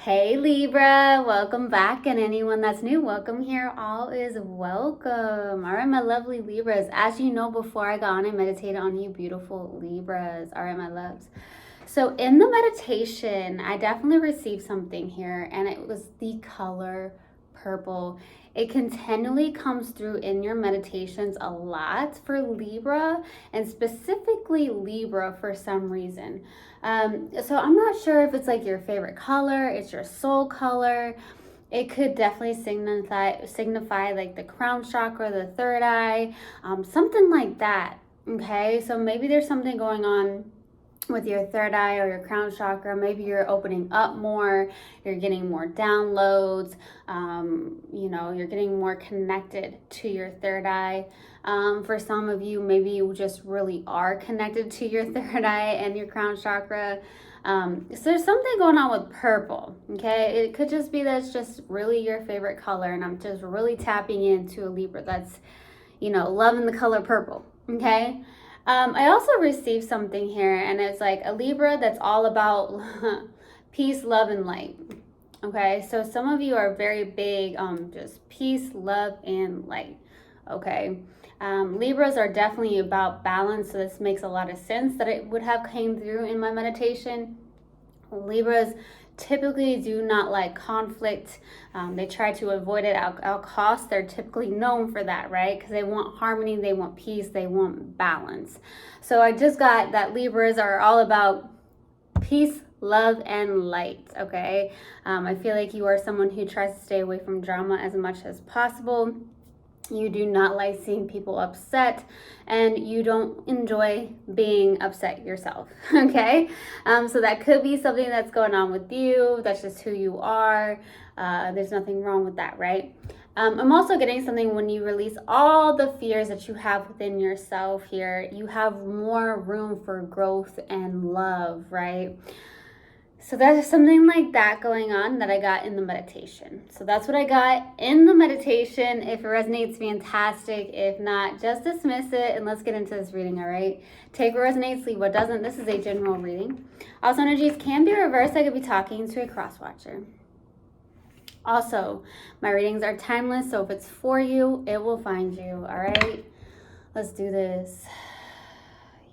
Hey Libra, welcome back, and anyone that's new, welcome here. All is welcome. All right, my lovely Libras. As you know, before I got on and meditated on you beautiful Libras. All right, my loves. So in the meditation, I definitely received something here, and it was the color purple. It continually comes through in your meditations a lot for Libra, and specifically Libra for some reason. So I'm not sure if it's like your favorite color, it's your soul color. It could definitely signify like the crown chakra, the third eye, something like that. Okay, so maybe there's something going on with your third eye or your crown chakra. Maybe you're opening up more, you're getting more downloads, you're getting more connected to your third eye. For some of you, maybe you just really are connected to your third eye and your crown chakra. So there's something going on with purple, okay? It could just be that it's just really your favorite color, and I'm just really tapping into a Libra that's, loving the color purple, okay? I also received something here, and it's like a Libra that's all about peace, love, and light. Okay, so some of you are very big just peace, love, and light. Okay, Libras are definitely about balance, so this makes a lot of sense that it would have came through in my meditation. Libras typically do not like conflict. They try to avoid it at all costs. They're typically known for that, right? Because they want harmony, they want peace, they want balance. So I just got that Libras are all about peace, love, and light, okay? I feel like you are someone who tries to stay away from drama as much as possible. You do not like seeing people upset, and you don't enjoy being upset yourself, okay? So that could be something that's going on with you. That's just who you are. There's nothing wrong with that, right? I'm also getting something when you release all the fears that you have within yourself here, you have more room for growth and love, right? So there's something like that going on that I got in the meditation. So that's what I got in the meditation. If it resonates, fantastic. If not, just dismiss it and let's get into this reading, all right? Take what resonates, leave what doesn't. This is a general reading. Also, energies can be reversed. I could be talking to a cross watcher. Also, my readings are timeless, so if it's for you, it will find you, all right? Let's do this.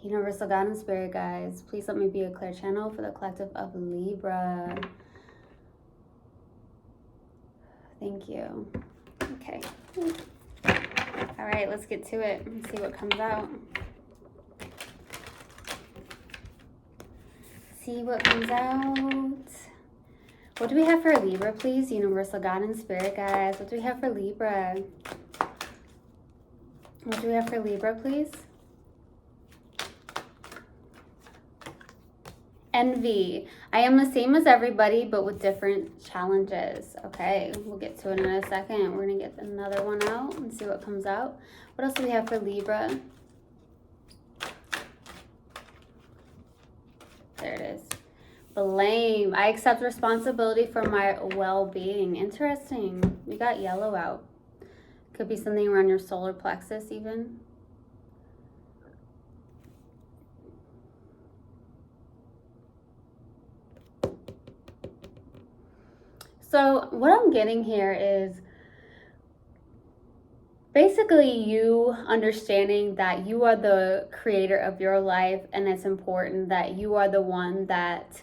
Universal God and Spirit, guys, please let me be a clear channel for the collective of Libra. Thank you. Okay. All right, let's get to it and see what comes out. See what comes out. What do we have for Libra, please? Universal God and Spirit, guys. What do we have for Libra? What do we have for Libra, please? Envy. I am the same as everybody, but with different challenges. Okay, we'll get to it in a second. We're going to get another one out and see what comes out. What else do we have for Libra? There it is. Blame. I accept responsibility for my well-being. Interesting. We got yellow out. Could be something around your solar plexus even. So what I'm getting here is basically you understanding that you are the creator of your life, and it's important that you are the one that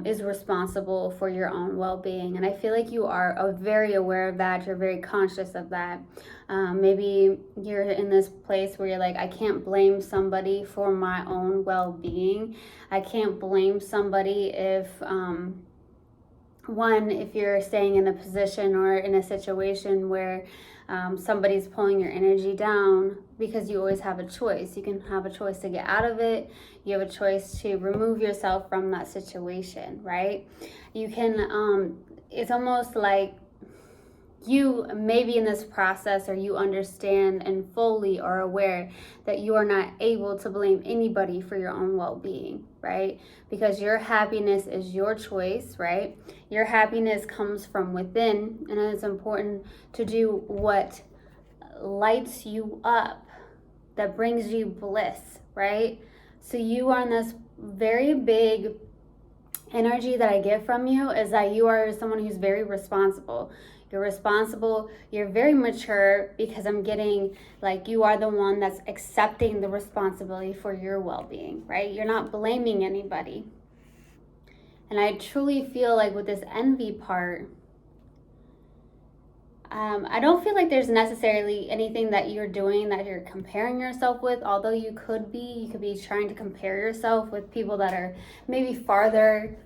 is responsible for your own well-being. And I feel like you are very aware of that. You're very conscious of that. Maybe you're in this place where you're like, I can't blame somebody for my own well-being. I can't blame somebody if if you're staying in a position or in a situation where somebody's pulling your energy down, because you always have a choice. You can have a choice to get out of it. You have a choice to remove yourself from that situation, right? You can, it's almost like you maybe in this process, or you understand and fully are aware that you are not able to blame anybody for your own well-being, right? Because your happiness is your choice, right? Your happiness comes from within, and it's important to do what lights you up, that brings you bliss, right? So you are on this very big energy that I get from you is that you are someone who's very responsible. You're responsible, you're very mature, because I'm getting like you are the one that's accepting the responsibility for your well-being, right? You're not blaming anybody. And I truly feel like with this envy part, I don't feel like there's necessarily anything that you're doing that you're comparing yourself with, although you could be trying to compare yourself with people that are maybe farther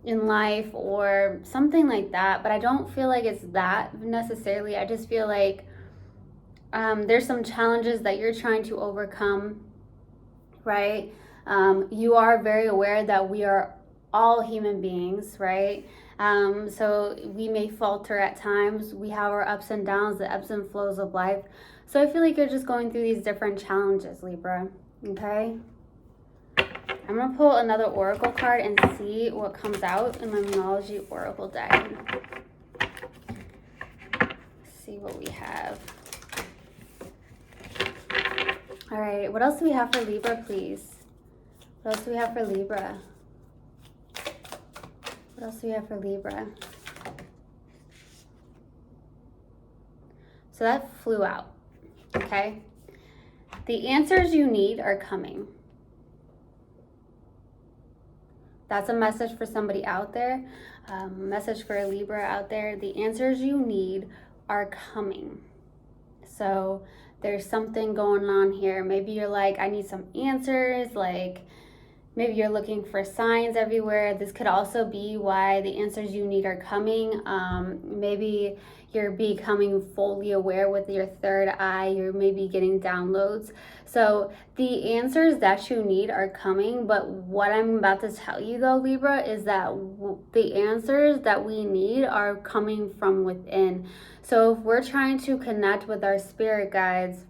in life or something like that, but I don't feel like it's that necessarily. I just feel like there's some challenges that you're trying to overcome, right? You are very aware that we are all human beings, right? So we may falter at times. We have our ups and downs, the ebbs and flows of life. So I feel like you're just going through these different challenges, Libra, okay? I'm going to pull another oracle card and see what comes out in my Numerology Oracle deck. Let's see what we have. All right, what else do we have for Libra, please? What else do we have for Libra? What else do we have for Libra? So that flew out, okay? The answers you need are coming. That's a message for somebody out there, message for a Libra out there. The answers you need are coming. So there's something going on here. Maybe you're like, I need some answers, like maybe you're looking for signs everywhere. This could also be why the answers you need are coming. Maybe you're becoming fully aware with your third eye. You're maybe getting downloads. So the answers that you need are coming. But what I'm about to tell you though, Libra, is that the answers that we need are coming from within. So if we're trying to connect with our spirit guides,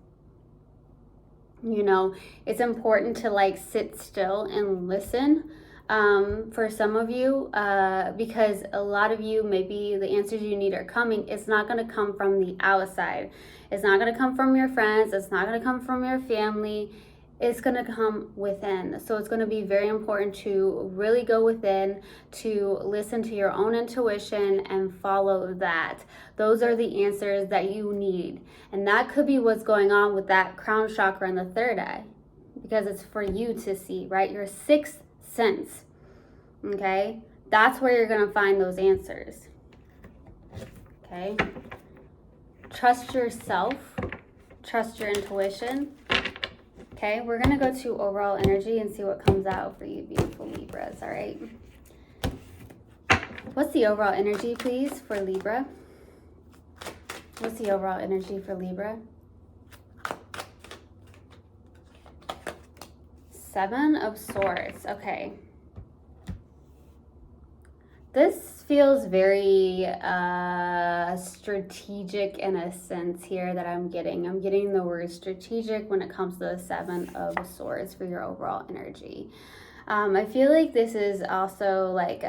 you know, it's important to like sit still and listen for some of you, because a lot of you, maybe the answers you need are coming. It's not going to come from the outside. It's not going to come from your friends. It's not going to come from your family. It's going to come within. So it's going to be very important to really go within, to listen to your own intuition and follow that. Those are the answers that you need. And that could be what's going on with that crown chakra in the third eye, because it's for you to see, right? Your sixth sense, okay? That's where you're going to find those answers, okay? Trust yourself. Trust your intuition. Okay, we're going to go to overall energy and see what comes out for you beautiful Libras, all right? What's the overall energy, please, for Libra? What's the overall energy for Libra? Seven of Swords, okay. This feels very strategic in a sense here that I'm getting. I'm getting the word strategic when it comes to the Seven of Swords for your overall energy. I feel like this is also like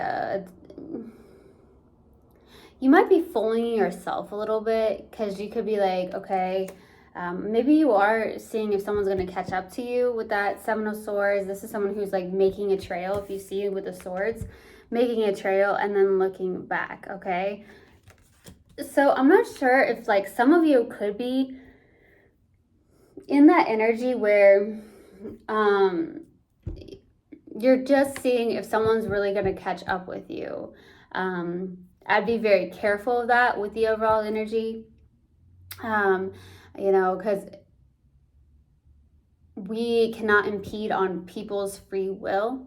you might be fooling yourself a little bit, because you could be like, okay, maybe you are seeing if someone's going to catch up to you with that Seven of Swords. This is someone who's like making a trail, if you see with the swords, making a trail and then looking back, okay? So I'm not sure if like some of you could be in that energy where you're just seeing if someone's really going to catch up with you. I'd be very careful of that with the overall energy, you know, because we cannot impede on people's free will.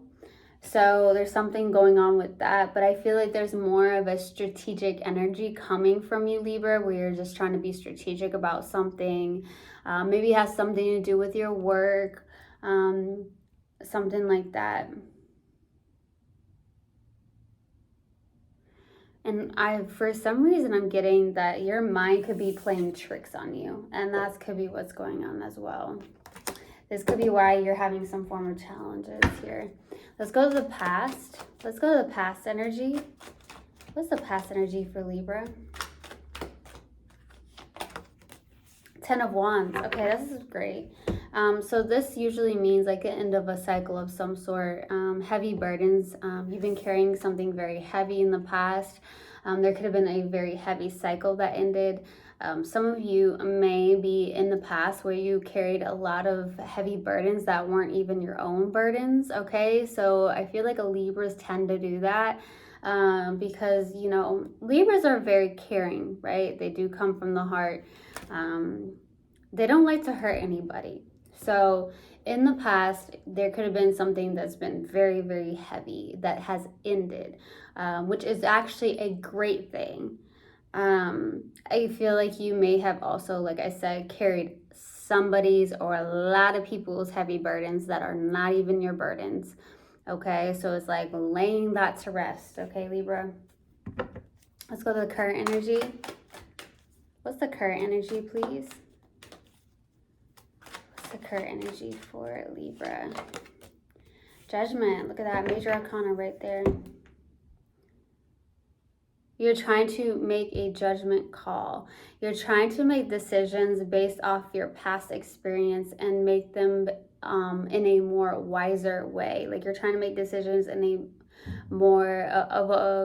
So there's something going on with that, but I feel like there's more of a strategic energy coming from you, Libra, where you're just trying to be strategic about something. Maybe it has something to do with your work, something like that. And for some reason, I'm getting that your mind could be playing tricks on you, and that could be what's going on as well. This could be why you're having some form of challenges here. Let's go to the past. Let's go to the past energy. What's the past energy for Libra? Ten of Wands. Okay, this is great. So this usually means like the end of a cycle of some sort, heavy burdens. You've been carrying something very heavy in the past. There could have been a very heavy cycle that ended. Some of you may be in the past where you carried a lot of heavy burdens that weren't even your own burdens, okay? So I feel like Libras tend to do that because, you know, Libras are very caring, right? They do come from the heart. They don't like to hurt anybody. So in the past, there could have been something that's been very, very heavy that has ended, which is actually a great thing. I feel like you may have also, like I said, carried somebody's or a lot of people's heavy burdens that are not even your burdens. Okay, so it's like laying that to rest. Okay, Libra. Let's go to the current energy. What's the current energy, please? The current energy for Libra. Judgment. Look at that. Major arcana right there. You're trying to make a judgment call. You're trying to make decisions based off your past experience and make them in a more wiser way. Like you're trying to make decisions in a more of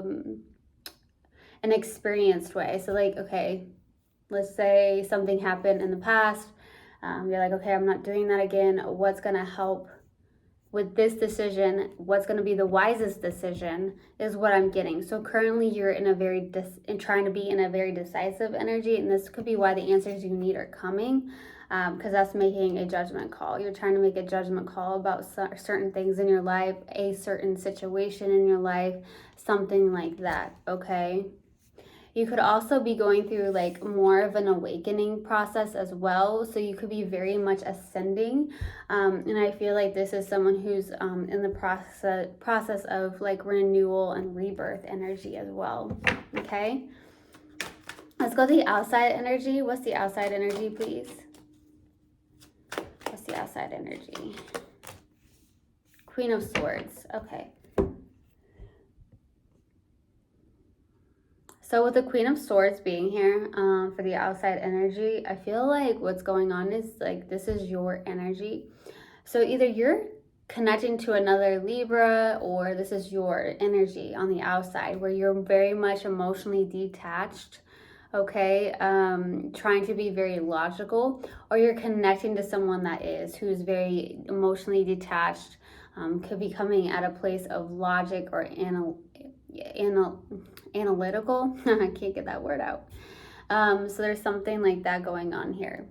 an experienced way. So like, okay, let's say something happened in the past. You're like, okay, I'm not doing that again. What's going to help with this decision? What's going to be the wisest decision is what I'm getting. So currently you're in a very, trying to be in a very decisive energy. And this could be why the answers you need are coming, because that's making a judgment call. You're trying to make a judgment call about certain things in your life, a certain situation in your life, something like that, okay? You could also be going through like more of an awakening process as well. So you could be very much ascending. And I feel like this is someone who's in the process of like renewal and rebirth energy as well. Okay. Let's go to the outside energy. What's the outside energy, please? What's the outside energy? Queen of Swords. Okay. So with the Queen of Swords being here for the outside energy, I feel like what's going on is like this is your energy. So either you're connecting to another Libra or this is your energy on the outside where you're very much emotionally detached, okay? Trying to be very logical, or you're connecting to someone that is, who's very emotionally detached, could be coming at a place of logic or analytical. I can't get that word out. So there's something like that going on here.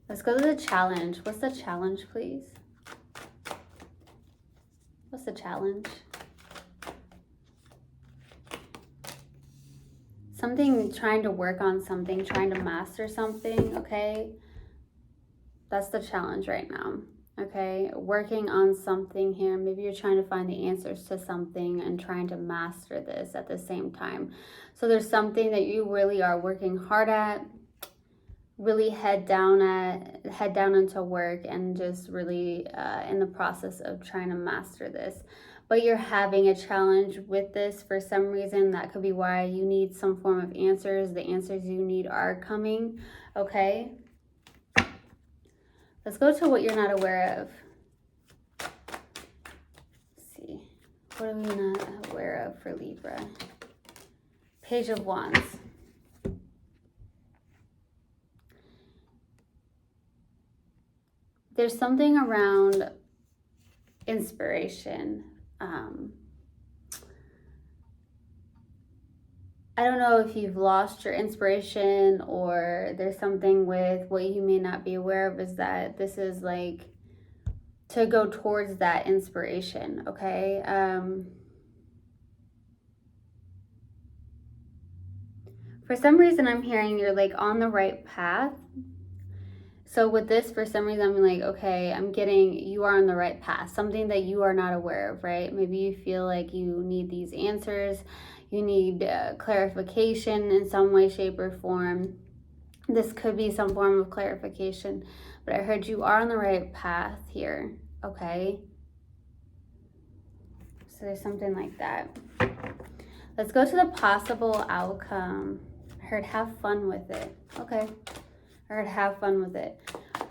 Let's go to the challenge. What's the challenge, please? What's the challenge? Something, trying to work on something, trying to master something, okay? That's the challenge right now. Okay, working on something here. Maybe you're trying to find the answers to something and trying to master this at the same time. So there's something that you really are working hard at, really head down into work and just really in the process of trying to master this. But you're having a challenge with this for some reason. That could be why you need some form of answers. The answers you need are coming, okay? Let's go to what you're not aware of. Let's see. What are we not aware of for Libra? Page of Wands. There's something around inspiration. I don't know if you've lost your inspiration or there's something with what you may not be aware of is that this is like to go towards that inspiration, okay? For some reason, I'm hearing you're like on the right path. So with this, for some reason, I'm like, okay, I'm getting, you are on the right path. Something that you are not aware of, right? Maybe you feel like you need these answers. You need clarification in some way, shape, or form. This could be some form of clarification, but I heard you are on the right path here, okay? So there's something like that. Let's go to the possible outcome. I heard have fun with it. Okay. I heard have fun with it.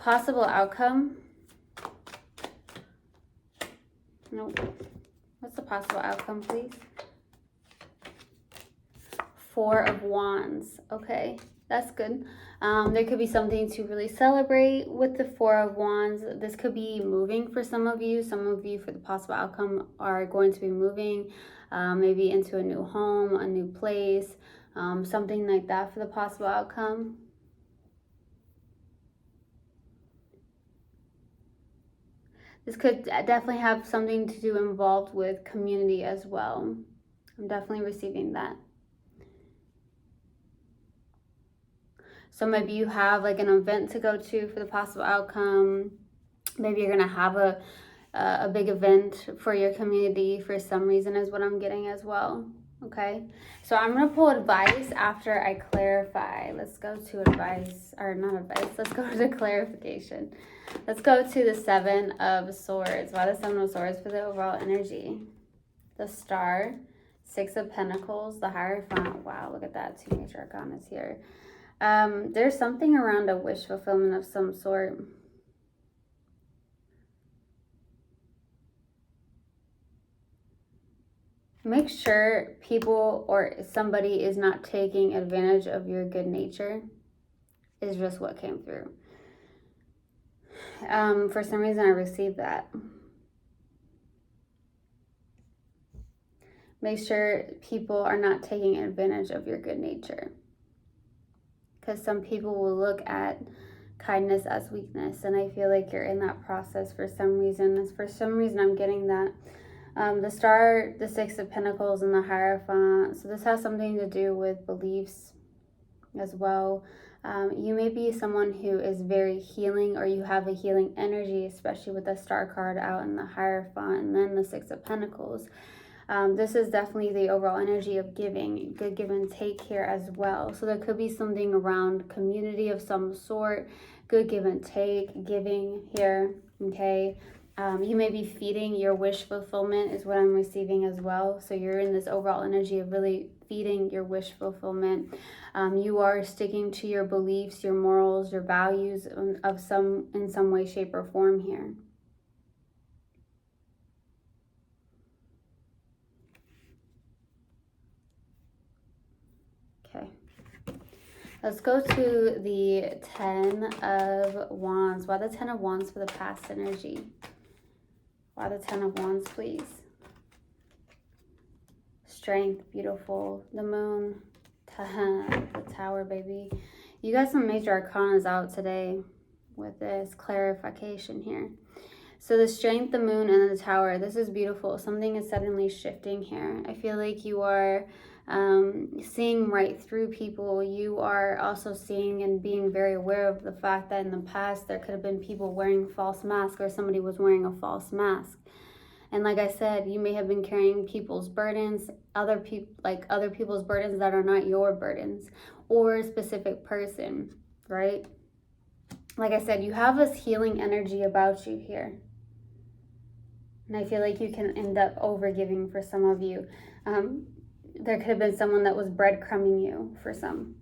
Possible outcome. Nope. What's the possible outcome, please? Four of Wands. Okay, that's good. There could be something to really celebrate with the Four of Wands. This could be moving for some of you. Some of you, for the possible outcome, are going to be moving maybe into a new home, a new place, something like that for the possible outcome. This could definitely have something to do involved with community as well. I'm definitely receiving that. So maybe you have like an event to go to for the possible outcome. Maybe you're going to have a big event for your community for some reason is what I'm getting as well. Okay, so I'm going to pull advice after I clarify. Let's go to advice, or not advice, let's go to clarification. Let's go to the Seven of Swords. Why the Seven of Swords for the overall energy? The Star, Six of Pentacles, the Hierophant. Wow, look at that. Two major arcanas here. There's something around a wish fulfillment of some sort. Make sure people or somebody is not taking advantage of your good nature, is just what came through. For some reason I received that. Make sure people are not taking advantage of your good nature. Because some people will look at kindness as weakness. And I feel like you're in that process for some reason. For some reason I'm getting that. The Star, the Six of Pentacles, and the Hierophant. So this has something to do with beliefs as well. You may be someone who is very healing, or you have a healing energy, especially with the Star card out and the Hierophant and then the Six of Pentacles. This is definitely the overall energy of giving, good give and take here as well. So there could be something around community of some sort, good give and take, giving here, okay? You may be feeding your wish fulfillment is what I'm receiving as well. So you're in this overall energy of really feeding your wish fulfillment. You are sticking to your beliefs, your morals, your values in some way, shape, or form here. Okay. Let's go to the Ten of Wands. Why the Ten of Wands for the past energy? Why the Ten of Wands, please? Strength, beautiful. The Moon, the Tower, baby. You got some major arcanas out today with this clarification here. So the Strength, the Moon, and the Tower. This is beautiful. Something is suddenly shifting here. I feel like you are seeing right through people. You are also seeing and being very aware of the fact that in the past there could have been people wearing false masks, or somebody was wearing a false mask. And like I said, you may have been carrying people's burdens, other people's burdens that are not your burdens, or a specific person, right? Like I said, you have this healing energy about you here. And I feel like you can end up overgiving for some of you. There could have been someone that was breadcrumbing you for some.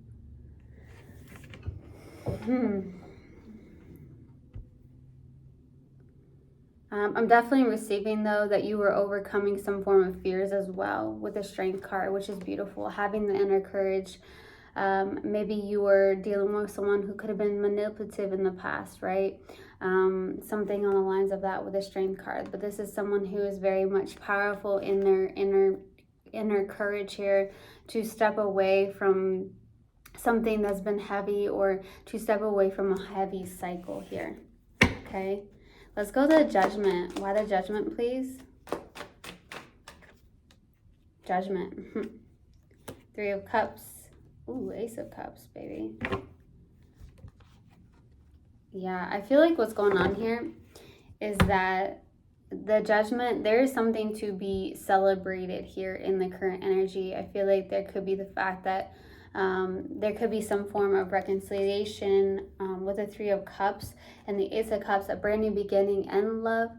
I'm definitely receiving, though, that you were overcoming some form of fears as well with the Strength card, which is beautiful. Having the inner courage. Maybe you were dealing with someone who could have been manipulative in the past, right? Something on the lines of that with the Strength card. But this is someone who is very much powerful in their inner courage here to step away from something that's been heavy, or to step away from a heavy cycle here. Okay, let's go to the Judgment. Why the Judgment, please? Judgment. Three of Cups. Ooh, Ace of Cups, baby. Yeah, I feel like what's going on here is that the Judgment, there is something to be celebrated here in the current energy. I feel like there could be the fact that there could be some form of reconciliation with the Three of Cups and the Ace of Cups, a brand new beginning and love.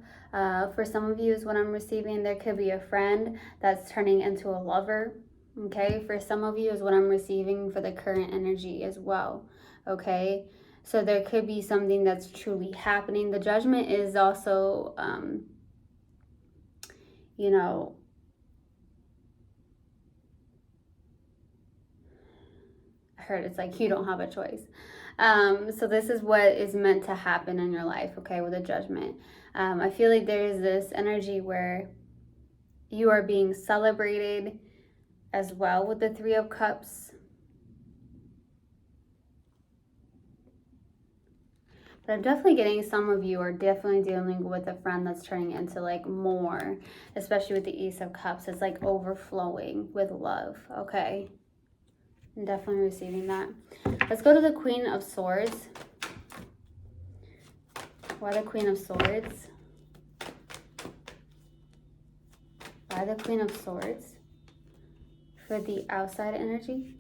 For some of you is what I'm receiving. There could be a friend that's turning into a lover. Okay, for some of you is what I'm receiving for the current energy as well. Okay, so there could be something that's truly happening. The Judgment is also, you know, I heard it's like you don't have a choice. So this is what is meant to happen in your life, okay, with the Judgment. I feel like there is this energy where you are being celebrated as well with the Three of Cups. But I'm definitely getting some of you are definitely dealing with a friend that's turning into like more, especially with the Ace of Cups. It's like overflowing with love, okay? I'm definitely receiving that. Let's go to the Queen of Swords. Why the Queen of Swords? Why the Queen of Swords? For the outside energy.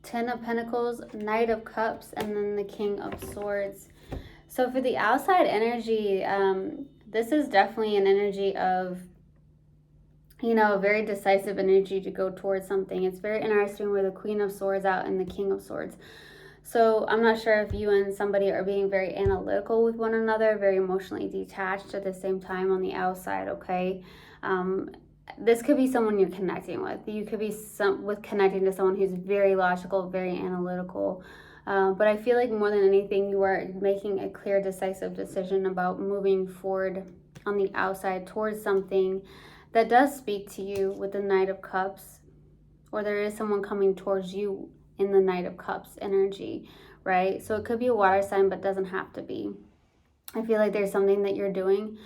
10 of Pentacles, Knight of Cups, and then the King of Swords. So for the outside energy, this is definitely an energy of, you know, a very decisive energy to go towards something. It's very interesting where the Queen of Swords out and the King of Swords. So I'm not sure if you and somebody are being very analytical with one another, very emotionally detached at the same time on the outside, okay? This could be someone you're connecting with. You could be connecting to someone who's very logical, very analytical. But I feel like more than anything, you are making a clear, decisive decision about moving forward on the outside towards something that does speak to you with the Knight of Cups, or there is someone coming towards you in the Knight of Cups energy, right? So it could be a water sign, but doesn't have to be. I feel like there's something that you're doing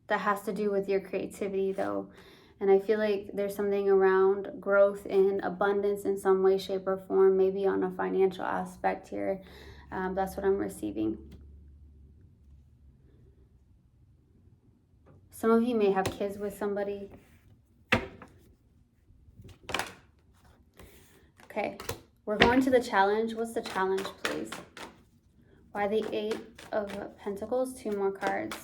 that has to do with your creativity though. And I feel like there's something around growth and abundance in some way, shape, or form, maybe on a financial aspect here. That's what I'm receiving. Some of you may have kids with somebody. Okay, we're going to the challenge. What's the challenge, please? Why the Eight of Pentacles? 2 more cards.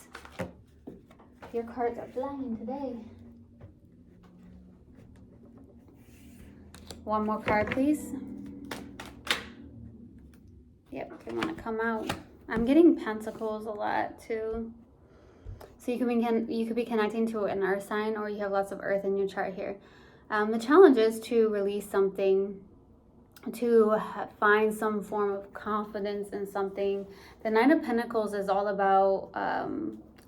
Your cards are flying today. 1 more card, please. Yep, they want to come out. I'm getting Pentacles a lot too. So you could be connecting to an earth sign, or you have lots of earth in your chart here. The challenge is to release something, to find some form of confidence in something. The Nine of Pentacles is all about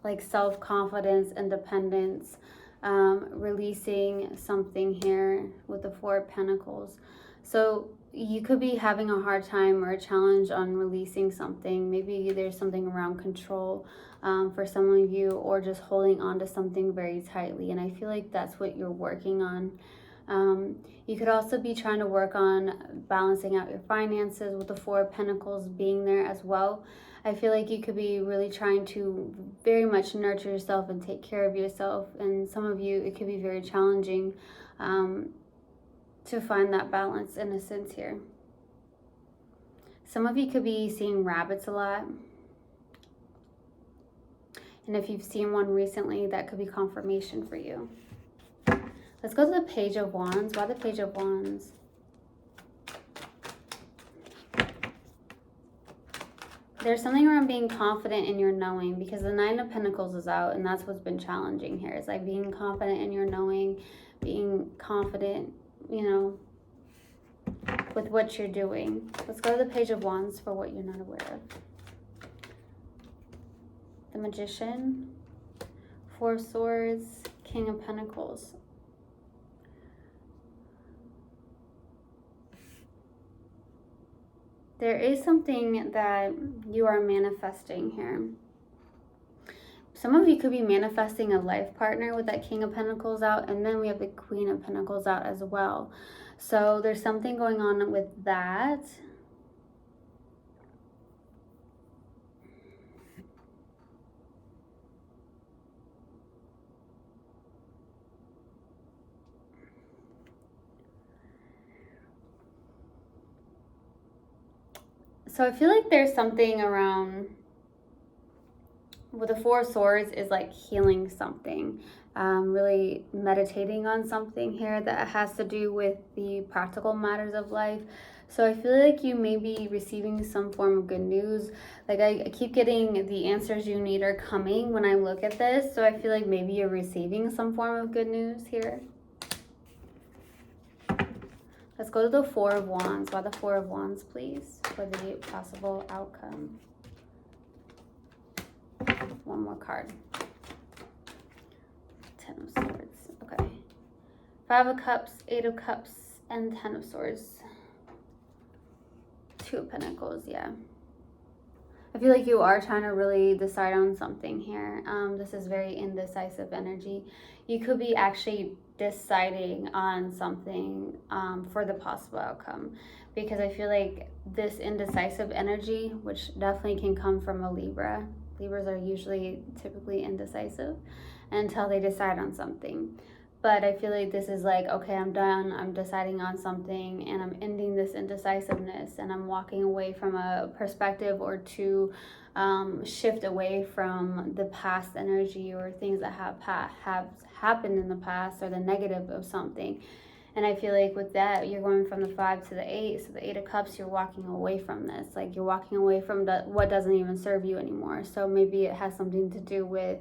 like self-confidence, independence, releasing something here with the 4 of Pentacles. So you could be having a hard time or a challenge on releasing something. Maybe there's something around control for some of you, or just holding on to something very tightly. And I feel like that's what you're working on. You could also be trying to work on balancing out your finances with the 4 of Pentacles being there as well. I feel like you could be really trying to very much nurture yourself and take care of yourself. And some of you, it could be very challenging to find that balance in a sense here. Some of you could be seeing rabbits a lot. And if you've seen one recently, that could be confirmation for you. Let's go to the Page of Wands. Why the Page of Wands? There's something around being confident in your knowing, because the 9 of Pentacles is out, and that's what's been challenging here. It's like being confident in your knowing, being confident, you know, with what you're doing. Let's go to the Page of Wands for what you're not aware of. The Magician, 4 of Swords, King of Pentacles. There is something that you are manifesting here. Some of you could be manifesting a life partner with that King of Pentacles out, and then we have the Queen of Pentacles out as well. So there's something going on with that. So I feel like there's something around with the Four of Swords is like healing something, really meditating on something here that has to do with the practical matters of life. So I feel like you may be receiving some form of good news. Like I keep getting the answers you need are coming when I look at this. So I feel like maybe you're receiving some form of good news here. Let's go to the Four of Wands. Why the Four of Wands, please, for the possible outcome. One more card. Ten of Swords. Okay. Five of Cups, Eight of Cups, and Ten of Swords. Two of Pentacles, yeah. I feel like you are trying to really decide on something here. This is very indecisive energy. You could be actually deciding on something for the possible outcome, because I feel like this indecisive energy, which definitely can come from a Libra. Libras are usually typically indecisive until they decide on something. But I feel like this is like, okay, I'm done. I'm deciding on something and I'm ending this indecisiveness and I'm walking away from a perspective or to shift away from the past energy or things that have happened in the past or the negative of something. And I feel like with that, you're going from the 5 to the 8. So the 8 of Cups, you're walking away from this. Like you're walking away from what doesn't even serve you anymore. So maybe it has something to do with...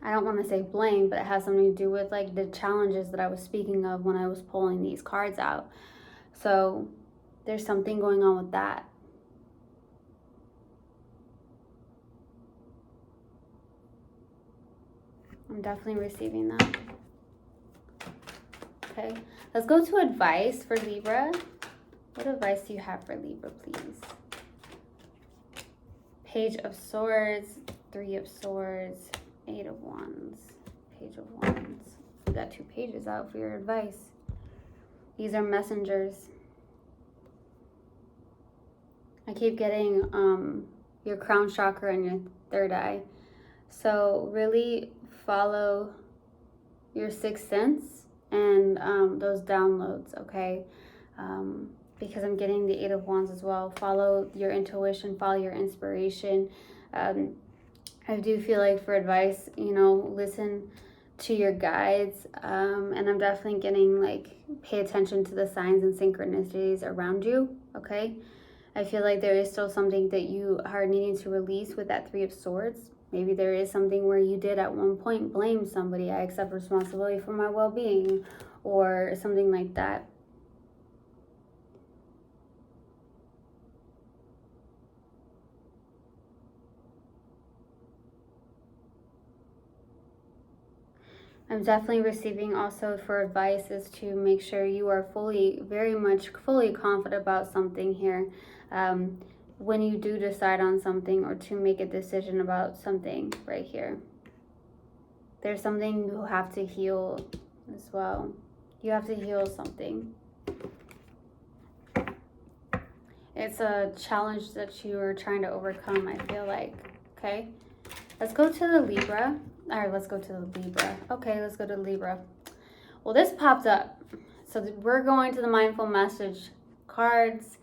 I don't want to say blame, but it has something to do with like the challenges that I was speaking of when I was pulling these cards out. So there's something going on with that. I'm definitely receiving that. Okay, let's go to advice for Libra. What advice do you have for Libra, please? Page of Swords, Three of Swords, Eight of Wands, Page of Wands. You got 2 pages out for your advice. These are messengers. I keep getting your crown chakra and your third eye. So really follow your sixth sense and those downloads, okay? Because I'm getting the Eight of Wands as well. Follow your intuition, follow your inspiration. I do feel like for advice, you know, listen to your guides. And I'm definitely getting like, pay attention to the signs and synchronicities around you, okay? I feel like there is still something that you are needing to release with that Three of Swords. Maybe there is something where you did at one point blame somebody. I accept responsibility for my well-being or something like that. I'm definitely receiving also for advice is to make sure you are very much fully confident about something here. When you do decide on something or to make a decision about something right here. There's something you have to heal as well. You have to heal something. It's a challenge that you are trying to overcome, I feel like. Okay, let's go to the Libra. All right, let's go to the Libra. Okay, let's go to Libra. Well, this popped up. So we're going to the mindful message cards.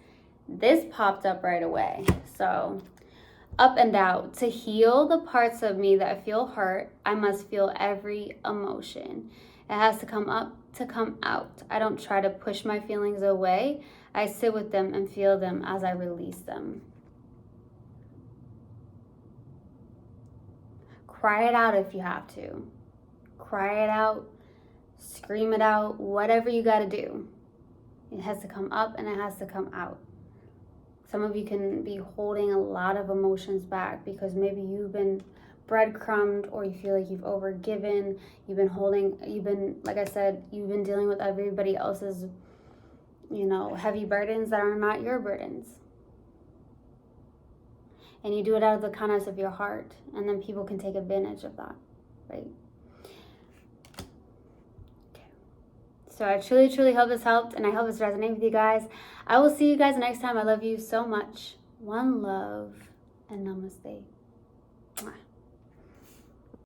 This popped up right away. So up and out. To heal the parts of me that feel hurt, I must feel every emotion. It has to come up to come out. I don't try to push my feelings away. I sit with them and feel them as I release them. Cry it out if you have to. Cry it out, scream it out, whatever you got to do. It has to come up and it has to come out. Some of you can be holding a lot of emotions back because maybe you've been breadcrumbed or you feel like you've overgiven. Like I said, you've been dealing with everybody else's, heavy burdens that are not your burdens. And you do it out of the kindness of your heart. And then people can take advantage of that, right? Okay. So I truly, truly hope this helped. And I hope this resonated with you guys. I will see you guys next time. I love you so much. One love and namaste.